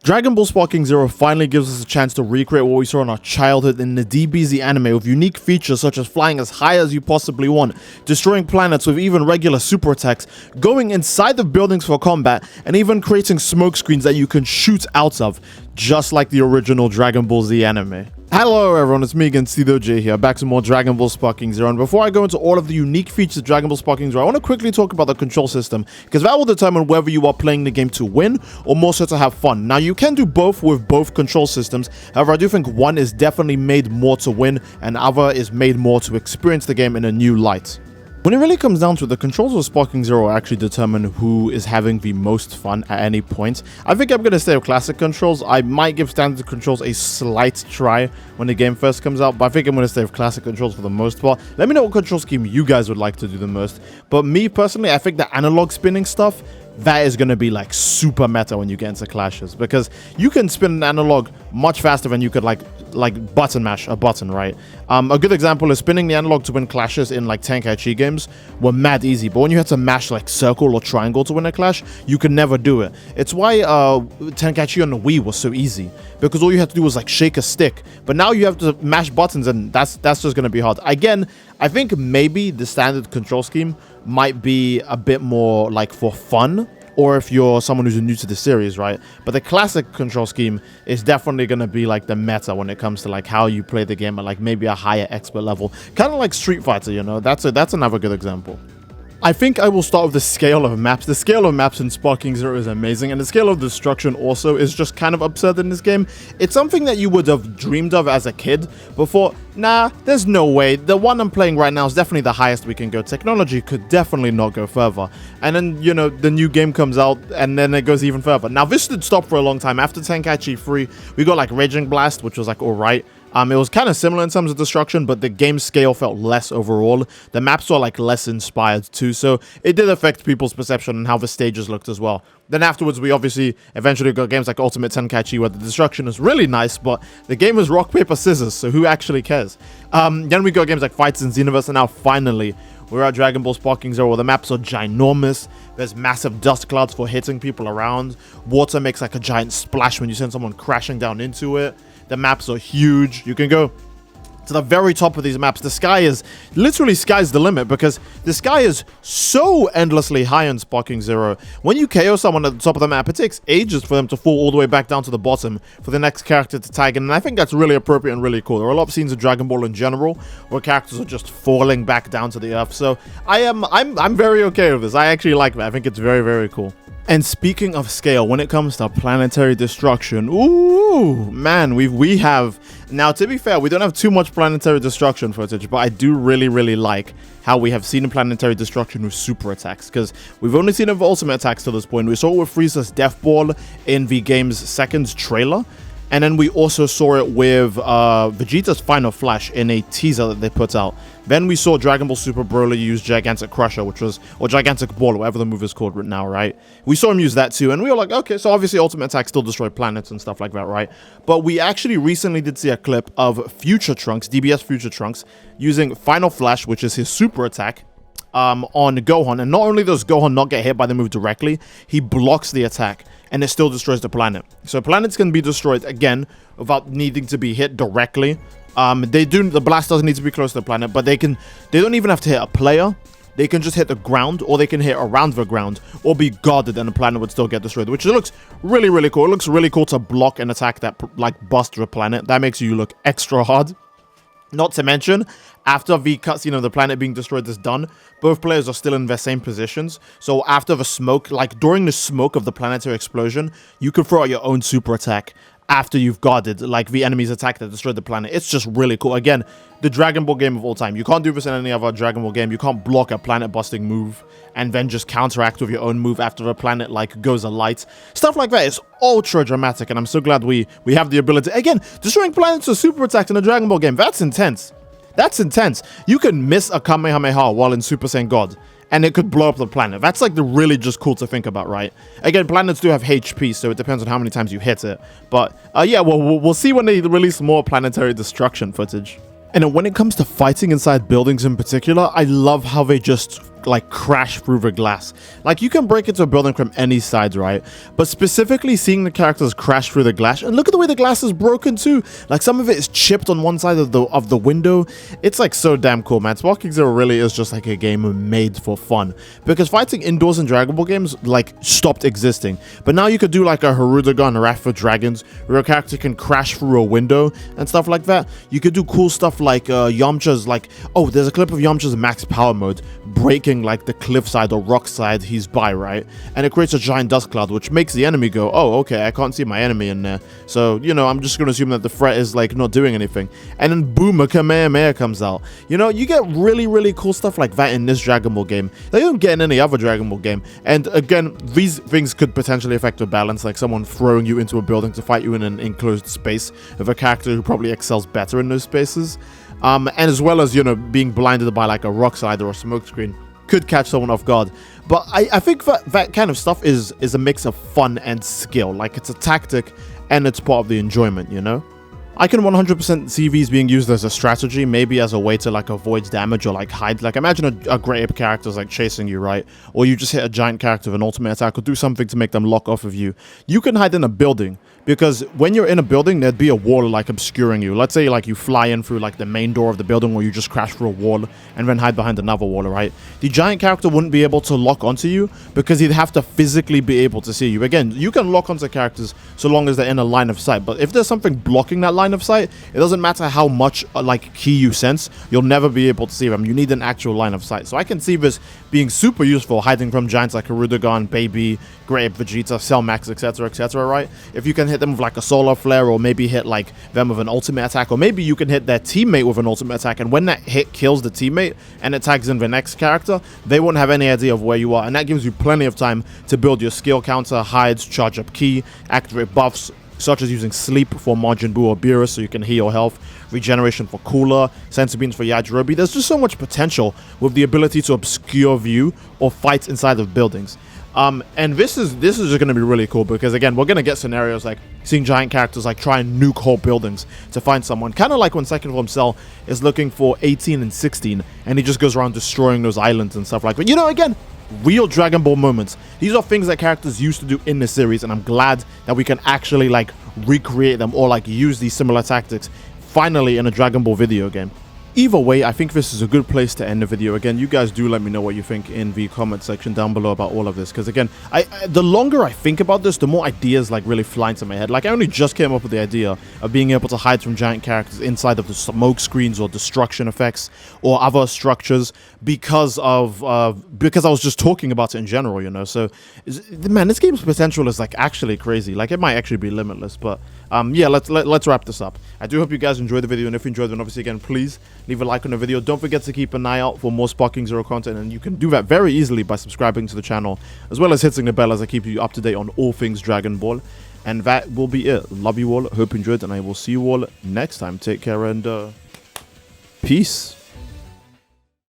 Dragon Ball Sparking Zero finally gives us a chance to recreate what we saw in our childhood in the DBZ anime with unique features such as flying as high as you possibly want, destroying planets with even regular super attacks, going inside of buildings for combat, and even creating smoke screens that you can shoot out of, just like the original Dragon Ball Z anime. Hello everyone, it's me again, Steedoj here, back to more Dragon Ball Sparking Zero, and before I go into all of the unique features of Dragon Ball Sparking Zero, I want to quickly talk about the control system, because that will determine whether you are playing the game to win, or more so to have fun. Now, you can do both with both control systems, however, I do think one is definitely made more to win, and the other is made more to experience the game in a new light. When it really comes down to it, the controls of Sparking Zero actually determine who is having the most fun at any point. I think I'm going to stay with classic controls. I might give standard controls a slight try when the game first comes out, but I think I'm going to stay with classic controls for the most part. Let me know what control scheme you guys would like to do the most. But me personally, I think the analog spinning stuff, that is going to be like super meta when you get into clashes, because you can spin an analog much faster than you could like button mash a button, right? A good example is spinning the analog to win clashes in like Tenkaichi games were mad easy, but when you had to mash like circle or triangle to win a clash, you could never do it. It's why Tenkaichi on the Wii was so easy, because all you had to do was like shake a stick, but now you have to mash buttons, and that's just going to be hard. Again, I think maybe the standard control scheme might be a bit more like for fun, or if you're someone who's new to the series, right? But the classic control scheme is definitely going to be like the meta when it comes to like how you play the game at like maybe a higher expert level, kind of like Street Fighter, you know. That's another good example. I think I will start with the scale of maps. The scale of maps in Sparking Zero is amazing, and the scale of destruction also is just kind of absurd in this game. It's something that you would have dreamed of as a kid before. Nah, there's no way. The one I'm playing right now is definitely the highest we can go. Technology could definitely not go further. And then, you know, the new game comes out, and then it goes even further. Now, this did stop for a long time. After Tenkaichi 3, we got like Raging Blast, which was like alright. It was kind of similar in terms of destruction, but the game scale felt less overall. The maps were like less inspired too, so it did affect people's perception and how the stages looked as well. Then afterwards, we obviously eventually got games like Ultimate Tenkaichi, where the destruction is really nice, but the game is rock, paper, scissors, so who actually cares? Then we got games like Fights in Xenoverse, and now finally, we're at Dragon Ball Sparking Zero, where the maps are ginormous. There's massive dust clouds for hitting people around. Water makes like a giant splash when you send someone crashing down into it. The maps are huge. You can go to the very top of these maps. The sky is literally sky's the limit, because the sky is so endlessly high in Sparking Zero. When you KO someone at the top of the map, it takes ages for them to fall all the way back down to the bottom for the next character to tag in, and I think that's really appropriate and really cool. There are a lot of scenes in Dragon Ball in general where characters are just falling back down to the earth, so I'm very okay with this. I actually like that. I think it's very, very cool. And speaking of scale, when it comes to planetary destruction, ooh, man, we have... Now, to be fair, we don't have too much planetary destruction footage, but I do really, really like how we have seen planetary destruction with super attacks, because we've only seen it with ultimate attacks to this point. We saw it with Frieza's Death Ball in the game's second trailer, and then we also saw it with Vegeta's Final Flash in a teaser that they put out. Then we saw Dragon Ball Super Broly use Gigantic Crusher, or Gigantic Ball, whatever the move is called right now, right? We saw him use that too, and we were like, okay, so obviously Ultimate Attack still destroy planets and stuff like that, right? But we actually recently did see a clip of Future Trunks, DBS Future Trunks, using Final Flash, which is his super attack, on Gohan. And not only does Gohan not get hit by the move directly, he blocks the attack, and it still destroys the planet. So planets can be destroyed, again, without needing to be hit directly. The blast doesn't need to be close to the planet, but they don't even have to hit a player. They can just hit the ground, or they can hit around the ground, or be guarded, and the planet would still get destroyed, which looks really, really cool. It looks really cool to block an attack that like busts the planet. That makes you look extra hard. Not to mention, after the cutscene of the planet being destroyed is done, both players are still in their same positions. So after the smoke, like during the smoke of the planetary explosion, you can throw out your own super attack after you've guarded like the enemy's attack that destroyed the planet. It's just really cool. Again, the Dragon Ball game of all time. You can't do this in any other Dragon Ball game. You can't block a planet busting move and then just counteract with your own move after the planet like goes alight. Stuff like that is ultra dramatic, and I'm so glad we have the ability. Again, destroying planets with super attacks in a Dragon Ball game, that's intense. That's intense. You can miss a Kamehameha while in Super Saiyan God, and it could blow up the planet. That's like the really just cool to think about, right? Again, planets do have HP, so it depends on how many times you hit it. But yeah, we'll see when they release more planetary destruction footage. And when it comes to fighting inside buildings in particular, I love how they just like crash through the glass. Like you can break into a building from any side, right? But specifically seeing the characters crash through the glass, and look at the way the glass is broken too. Like some of it is chipped on one side of the window. It's like so damn cool, man. Sparking Zero really is just like a game made for fun, because fighting indoors in Dragon Ball games like stopped existing. But now you could do like a Harudagon Wrath for Dragons, where a character can crash through a window and stuff like that. You could do cool stuff like Yamcha's, like, oh, there's a clip of Yamcha's max power mode breaking like the cliffside or rock side he's by, right? And it creates a giant dust cloud, which makes the enemy go, oh, okay, I can't see my enemy in there. So, you know, I'm just going to assume that the threat is like not doing anything. And then boom, a Kamehameha comes out. You know, you get really, really cool stuff like that in this Dragon Ball game that you don't get in any other Dragon Ball game. And again, these things could potentially affect the balance, like someone throwing you into a building to fight you in an enclosed space with a character who probably excels better in those spaces. And as well as, you know, being blinded by like a rock slide or a smoke screen could catch someone off guard. But I think that kind of stuff is a mix of fun and skill. Like it's a tactic and it's part of the enjoyment, you know? I can 100% see these being used as a strategy, maybe as a way to like avoid damage or like hide. Like imagine a Great Ape character is like chasing you, right? Or you just hit a giant character with an ultimate attack or do something to make them lock off of you. You can hide in a building, because when you're in a building, there'd be a wall like obscuring you. Let's say like you fly in through like the main door of the building, or you just crash through a wall and then hide behind another wall, right? The giant character wouldn't be able to lock onto you because he'd have to physically be able to see you. Again, you can lock onto characters so long as they're in a line of sight, but if there's something blocking that line of sight, it doesn't matter how much like ki you sense, you'll never be able to see them. You need an actual line of sight. So I can see this being super useful, hiding from giants like Harudagon, Baby, Great Ape Vegeta, Cell Max, etc., right? If you can hit them with like a solar flare, or maybe hit like them with an ultimate attack, or maybe you can hit their teammate with an ultimate attack, and when that hit kills the teammate and it tags in the next character, they won't have any idea of where you are, and that gives you plenty of time to build your skill counter, hides, charge up ki, activate buffs, such as using sleep for Majin Buu or Beerus so you can heal health, regeneration for Cooler, Senzu Beans for Yajirobe. There's just so much potential with the ability to obscure view or fight inside of buildings. And this is just going to be really cool, because again, we're going to get scenarios like seeing giant characters like try and nuke whole buildings to find someone, kind of like when Second Form Cell is looking for 18 and 16 and he just goes around destroying those islands and stuff like that. You know, again, real Dragon Ball moments. These are things that characters used to do in the series, and I'm glad that we can actually like recreate them or like use these similar tactics finally in a Dragon Ball video game. Either way, I think this is a good place to end the video. Again, you guys do let me know what you think in the comment section down below about all of this, because again, the longer I think about this, the more ideas like really fly into my head. Like I only just came up with the idea of being able to hide from giant characters inside of the smoke screens or destruction effects or other structures because I was just talking about it in general, you know. So man, this game's potential is like actually crazy. Like it might actually be limitless. But yeah, let's wrap this up. I do hope you guys enjoyed the video, and if you enjoyed, then obviously again, please leave a like on the video. Don't forget to keep an eye out for more Sparking Zero content, and you can do that very easily by subscribing to the channel, as well as hitting the bell, as I keep you up to date on all things Dragon Ball. And that will be it. Love you all, hope you enjoyed, and I will see you all next time. Take care and peace.